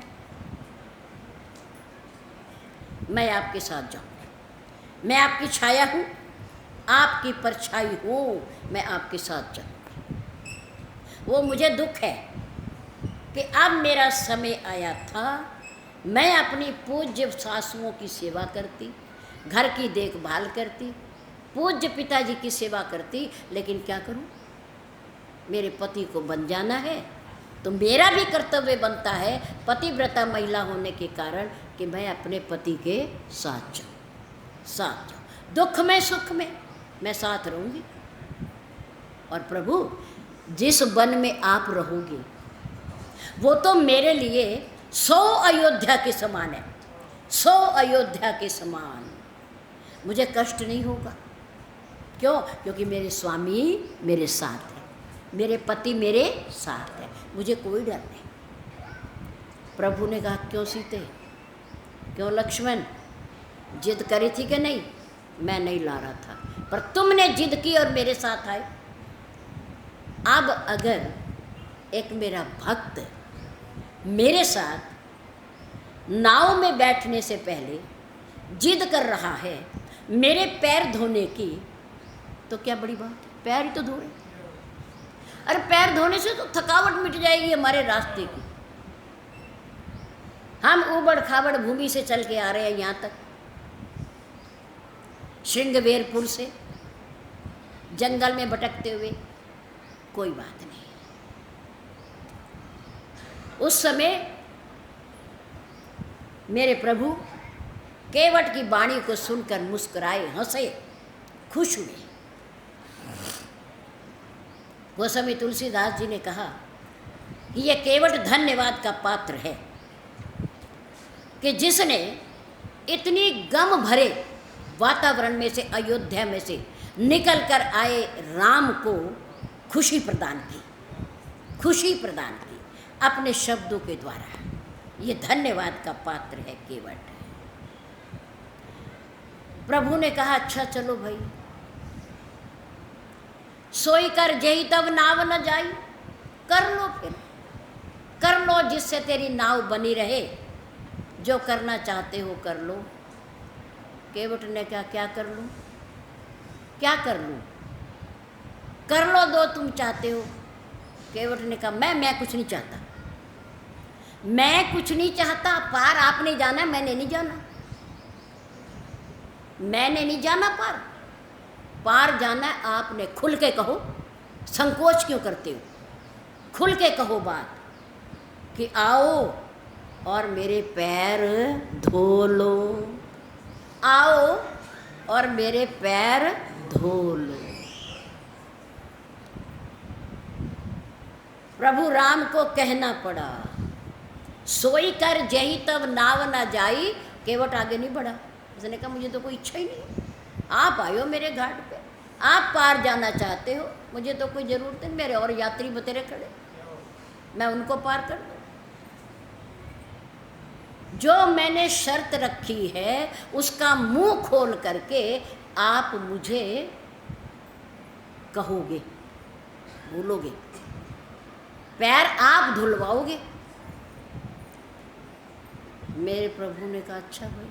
मैं आपके साथ जाऊंगी, मैं आपकी छाया हूँ, आपकी परछाई हूँ, मैं आपके साथ जाऊंगी। वो मुझे दुख है कि अब मेरा समय आया था, मैं अपनी पूज्य सासुओं की सेवा करती, घर की देखभाल करती, पूज्य पिताजी की सेवा करती, लेकिन क्या करूं? मेरे पति को बन जाना है, तो मेरा भी कर्तव्य बनता है पतिव्रता महिला होने के कारण कि मैं अपने पति के साथ जाऊं, साथ जाऊं। दुख में सुख में मैं साथ रहूंगी। और प्रभु, जिस वन में आप रहोगे वो तो मेरे लिए 100 अयोध्या के समान है, 100 अयोध्या के समान। मुझे कष्ट नहीं होगा। क्यों? क्योंकि मेरे स्वामी मेरे साथ है, मेरे पति मेरे साथ है, मुझे कोई डर नहीं। प्रभु ने कहा क्यों सीते, क्यों लक्ष्मण, जिद करी थी कि नहीं? मैं नहीं ला रहा था, पर तुमने जिद की और मेरे साथ आए। अब अगर एक मेरा भक्त मेरे साथ नाव में बैठने से पहले जिद कर रहा है मेरे पैर धोने की, तो क्या बड़ी बात है, पैर ही तो धो रहे। अरे पैर धोने से तो थकावट मिट जाएगी हमारे रास्ते की। हम ऊबड़ खाबड़ भूमि से चल के आ रहे हैं यहाँ तक, श्रृंगवेरपुर से जंगल में भटकते हुए, कोई बात नहीं। उस समय मेरे प्रभु केवट की वाणी को सुनकर मुस्कुराए, हंसे, खुश हुए। गोस्वामी तुलसीदास जी ने कहा कि यह केवट धन्यवाद का पात्र है कि जिसने इतनी गम भरे वातावरण में से, अयोध्या में से निकल कर आए राम को खुशी प्रदान की, खुशी प्रदान की अपने शब्दों के द्वारा। ये धन्यवाद का पात्र है केवट। प्रभु ने कहा अच्छा चलो भाई, सोई कर जही तब नाव न जाई, कर लो, फिर कर लो जिससे तेरी नाव बनी रहे, जो करना चाहते हो कर लो। केवट ने कहा क्या कर लूँ, क्या कर लूँ, कर लो दो तुम चाहते हो। केवट ने कहा मैं कुछ नहीं चाहता, मैं कुछ नहीं चाहता, पार आपने जाना, मैंने नहीं जाना, मैंने नहीं जाना, पार जाना है आपने। खुल के कहो, संकोच क्यों करते हो, खुल के कहो बात कि आओ और मेरे पैर धो लो, आओ और मेरे पैर धो लो। प्रभु राम को कहना पड़ा, सोई कर जही तब नाव ना जाई। केवट आगे नहीं बढ़ा, उसने कहा मुझे तो कोई इच्छा ही नहीं, आप आयो मेरे घाट पे, आप पार जाना चाहते हो, मुझे तो कोई ज़रूरत नहीं, मेरे और यात्री बतेरे खड़े, मैं उनको पार कर दूँ। जो मैंने शर्त रखी है उसका मुंह खोल करके आप मुझे कहोगे, बोलोगे, पैर आप धुलवाओगे। मेरे प्रभु ने कहा अच्छा भाई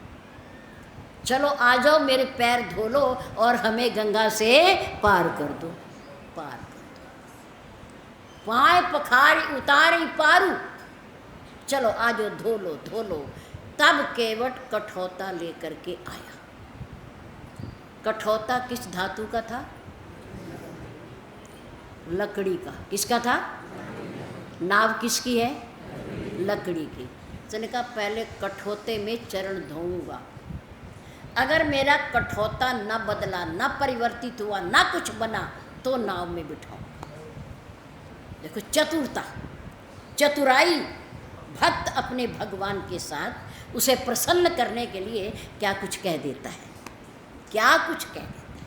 चलो आ जाओ, मेरे पैर धो लो और हमें गंगा से पार कर दो, पार कर दो। पाए पखारी उतारी पारू, चलो आ जाओ, धो लो धो लो। तब केवट कठौता लेकर के आया। कठौता किस धातु का था, लकड़ी का। किसका था, नाव किसकी है, लकड़ी की। उसने कहा पहले कठौते में चरण धोऊंगा, अगर मेरा कठौता न बदला, न परिवर्तित हुआ, न कुछ बना, तो नाव में बिठाऊं। देखो चतुरता, चतुराई। भक्त अपने भगवान के साथ उसे प्रसन्न करने के लिए क्या कुछ कह देता है, क्या कुछ कह देता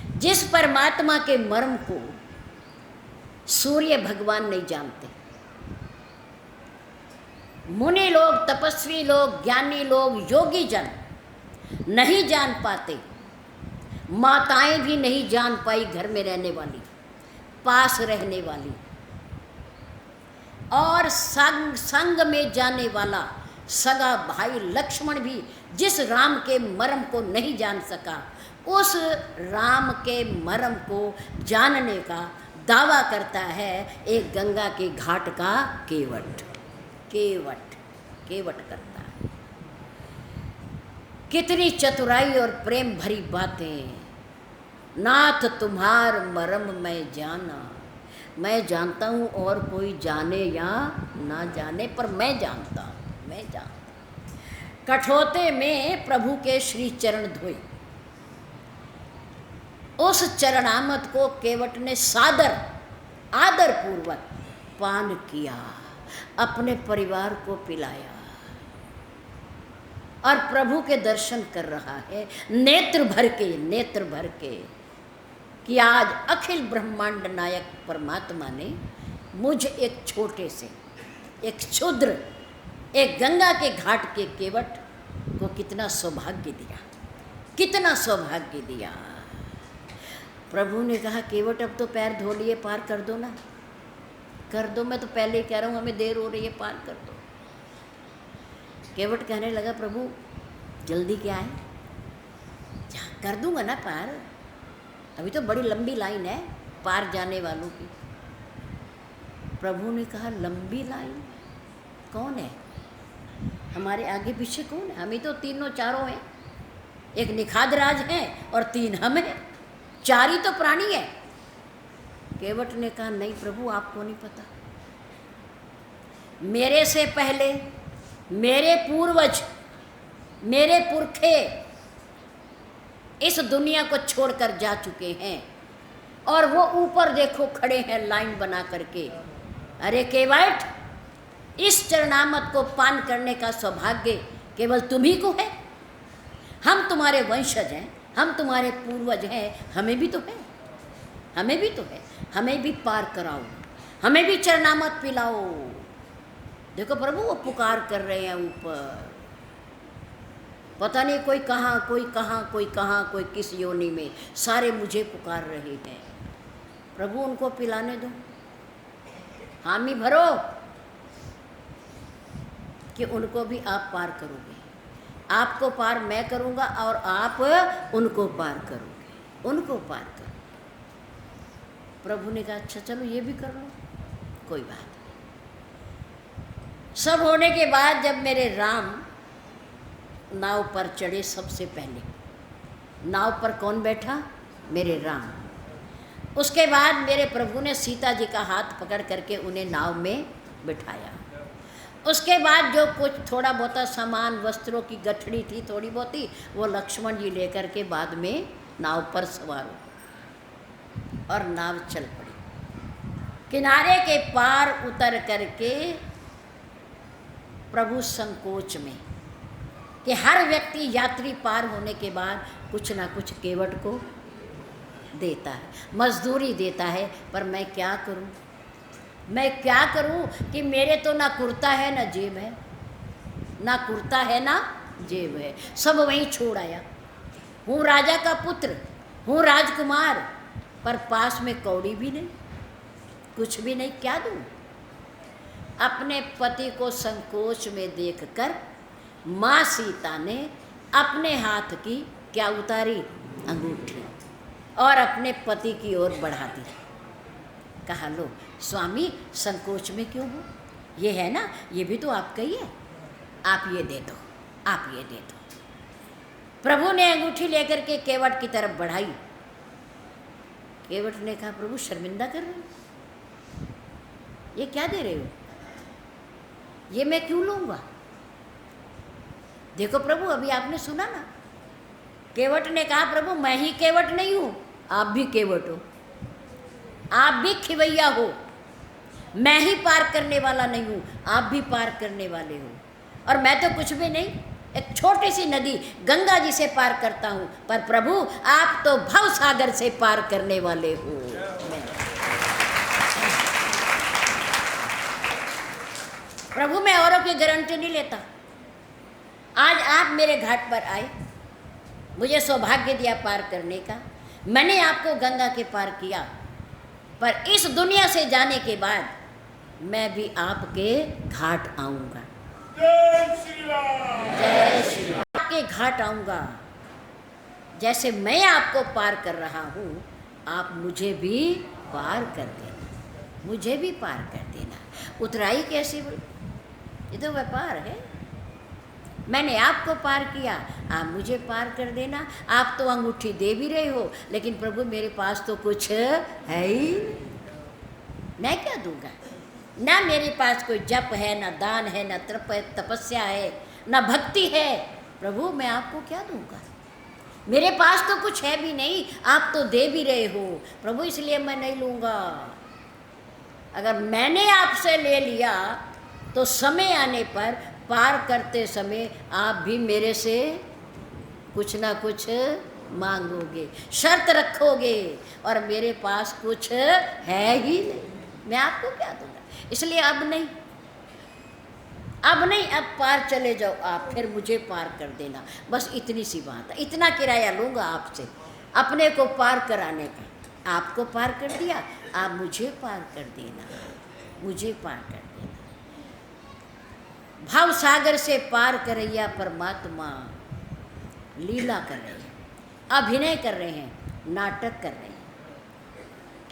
है। जिस परमात्मा के मर्म को सूर्य भगवान नहीं जानते, मुनि लोग, तपस्वी लोग, ज्ञानी लोग, योगी जन नहीं जान पाते, माताएं भी नहीं जान पाई, घर में रहने वाली, पास रहने वाली, और संग में जाने वाला सगा भाई लक्ष्मण भी जिस राम के मर्म को नहीं जान सका, उस राम के मर्म को जानने का दावा करता है एक गंगा के घाट का केवट। केवट, केवट करता है। कितनी चतुराई और प्रेम भरी बातें। नाथ तुम्हार मर्म मैं जाना, मैं जानता हूँ और कोई जाने या ना जाने, पर मैं जानता हूँ, मैं जानता। कठौते में प्रभु के श्री चरण धोए। उस चरणामत को केवट ने सादर, आदर पूर्वक पान किया, अपने परिवार को पिलाया और प्रभु के दर्शन कर रहा है नेत्र भर के, नेत्र भर के, कि आज अखिल ब्रह्मांड नायक परमात्मा ने मुझ एक छोटे से, एक क्षुद्र, एक गंगा के घाट के केवट को कितना सौभाग्य दिया, कितना सौभाग्य दिया। प्रभु ने कहा केवट अब तो पैर धो लिए, पार कर दो ना, कर दो, मैं तो पहले ही कह रहा हूँ हमें देर हो रही है, पार कर दो। केवट कहने लगा प्रभु जल्दी क्या है, कर दूंगा ना पार, अभी तो बड़ी लंबी लाइन है पार जाने वालों की। प्रभु ने कहा लंबी लाइन कौन है, हमारे आगे पीछे कौन है, हम ही तो तीनों चारों हैं, एक निखाद राज है और 3 हम हैं, 4 ही तो प्राणी है। केवट ने कहा नहीं प्रभु आपको नहीं पता, मेरे से पहले मेरे पूर्वज, मेरे पुरखे इस दुनिया को छोड़कर जा चुके हैं और वो ऊपर देखो खड़े हैं लाइन बना करके। अरे केवट, इस चरणामृत को पान करने का सौभाग्य केवल तुम्ही को है, हम तुम्हारे वंशज हैं, हम तुम्हारे पूर्वज हैं, हमें भी तो है, हमें भी तो है, हमें भी पार कराओ, हमें भी चरणामृत पिलाओ। देखो प्रभु वो पुकार कर रहे हैं ऊपर, पता नहीं कोई कहाँ कोई कहाँ कोई कहाँ कोई किस योनि में, सारे मुझे पुकार रहे हैं। प्रभु उनको पिलाने दो, हामी भरो कि उनको भी आप पार करोगे, आपको पार मैं करूँगा और आप उनको पार करोगे, उनको पार करो। प्रभु ने कहा अच्छा चलो ये भी कर लो, कोई बात नहीं। सब होने के बाद जब मेरे राम नाव पर चढ़े, सबसे पहले नाव पर कौन बैठा, मेरे राम। उसके बाद मेरे प्रभु ने सीता जी का हाथ पकड़ करके उन्हें नाव में बिठाया। उसके बाद जो कुछ थोड़ा बहुत सामान वस्त्रों की गठड़ी थी थोड़ी बहुती, वो लक्ष्मण जी लेकर के बाद में नाव पर सवार हो और नाव चल पड़ी। किनारे के पार उतर करके प्रभु संकोच में कि हर व्यक्ति यात्री पार होने के बाद कुछ ना कुछ केवट को देता है, मजदूरी देता है, पर मैं क्या करूं, मैं क्या करूं कि मेरे तो ना कुर्ता है ना जेब है, ना कुर्ता है ना जेब है, सब वहीं छोड़ आया। हूँ राजा का पुत्र, हूँ राजकुमार, पर पास में कौड़ी भी नहीं, कुछ भी नहीं, क्या दूं। अपने पति को संकोच में देखकर माँ सीता ने अपने हाथ की क्या उतारी, अंगूठी, और अपने पति की ओर बढ़ा दी। कहा लो स्वामी संकोच में क्यों हो, ये है ना, ये भी तो आपका ही है, आप ये दे दो, आप ये दे दो। प्रभु ने अंगूठी लेकर के केवट की तरफ बढ़ाई। केवट ने कहा प्रभु शर्मिंदा कर रहे हो, ये क्या दे रहे हो, ये मैं क्यों लूँगा। देखो प्रभु अभी आपने सुना ना, केवट ने कहा प्रभु मैं ही केवट नहीं हूँ, आप भी केवट हो, आप भी खिवैया हो, मैं ही पार करने वाला नहीं हूँ, आप भी पार करने वाले हो, और मैं तो कुछ भी नहीं, एक छोटी सी नदी गंगा जी से पार करता हूँ, पर प्रभु आप तो भव सागर से पार करने वाले हो। प्रभु मैं औरों की गारंटी नहीं लेता, आज आप मेरे घाट पर आए, मुझे सौभाग्य दिया पार करने का, मैंने आपको गंगा के पार किया, पर इस दुनिया से जाने के बाद मैं भी आपके घाट आऊँगा, जय श्री राम, जय श्री राम, आपके घाट आऊँगा। जैसे मैं आपको पार कर रहा हूँ, आप मुझे भी पार कर देना, मुझे भी पार कर देना। उतराई कैसी बोली, ये तो व्यापार है, मैंने आपको पार किया, आप मुझे पार कर देना। आप तो अंगूठी दे भी रहे हो, लेकिन प्रभु मेरे पास तो कुछ है ही, मैं क्या दूंगा, ना मेरे पास कोई जप है, ना दान है, ना तपस्या है, ना भक्ति है, प्रभु मैं आपको क्या दूंगा, मेरे पास तो कुछ है भी नहीं, आप तो दे भी रहे हो प्रभु, इसलिए मैं नहीं लूँगा। अगर मैंने आपसे ले लिया तो समय आने पर पार करते समय आप भी मेरे से कुछ ना कुछ मांगोगे, शर्त रखोगे, और मेरे पास कुछ है ही नहीं, मैं आपको क्या दूंगा। इसलिए अब नहीं, अब नहीं, अब पार चले जाओ आप, फिर मुझे पार कर देना, बस इतनी सी बात है। इतना किराया लूँगा आपसे अपने को पार कराने का। आपको पार कर दिया, आप मुझे पार कर देना, मुझे पार कर देना। भाव सागर से पार करैया परमात्मा लीला कर रहे हैं, अभिनय कर रहे हैं, नाटक कर रहे हैं।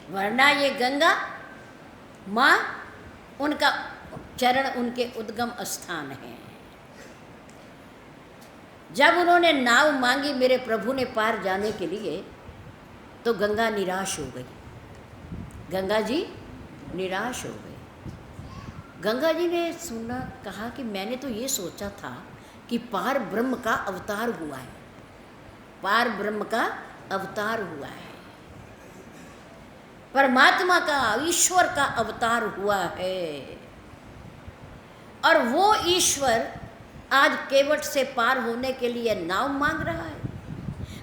वरना ये गंगा माँ, उनका चरण उनके उद्गम स्थान है। जब उन्होंने नाव मांगी मेरे प्रभु ने पार जाने के लिए, तो गंगा निराश हो गई। गंगा जी निराश हो गई। गंगा जी ने सुना, कहा कि मैंने तो ये सोचा था कि पार ब्रह्म का अवतार हुआ है, पार ब्रह्म का अवतार हुआ है, परमात्मा का, ईश्वर का अवतार हुआ है। और वो ईश्वर आज केवट से पार होने के लिए नाव मांग रहा है।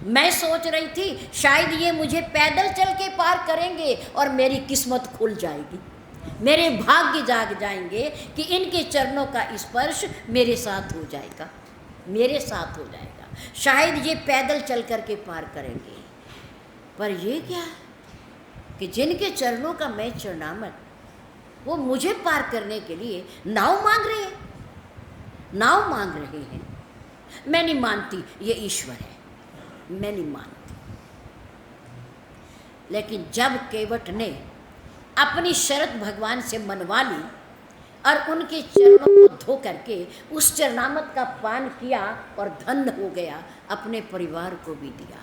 मैं सोच रही थी शायद ये मुझे पैदल चल के पार करेंगे और मेरी किस्मत खुल जाएगी, मेरे भाग्य जाग जाएंगे कि इनके चरणों का स्पर्श मेरे साथ हो जाएगा, मेरे साथ हो जाएगा, शायद ये पैदल चल कर के पार करेंगे। पर ये क्या कि जिनके चरणों का मैं चरणामत, वो मुझे पार करने के लिए नाव मांग रहे हैं, नाव मांग रहे हैं। मैं नहीं मानती ये ईश्वर है, मैं नहीं मानती। लेकिन जब केवट ने अपनी शर्त भगवान से मनवा ली और उनके चरणों को धो करके उस चरणामत का पान किया और धन्य हो गया, अपने परिवार को भी दिया।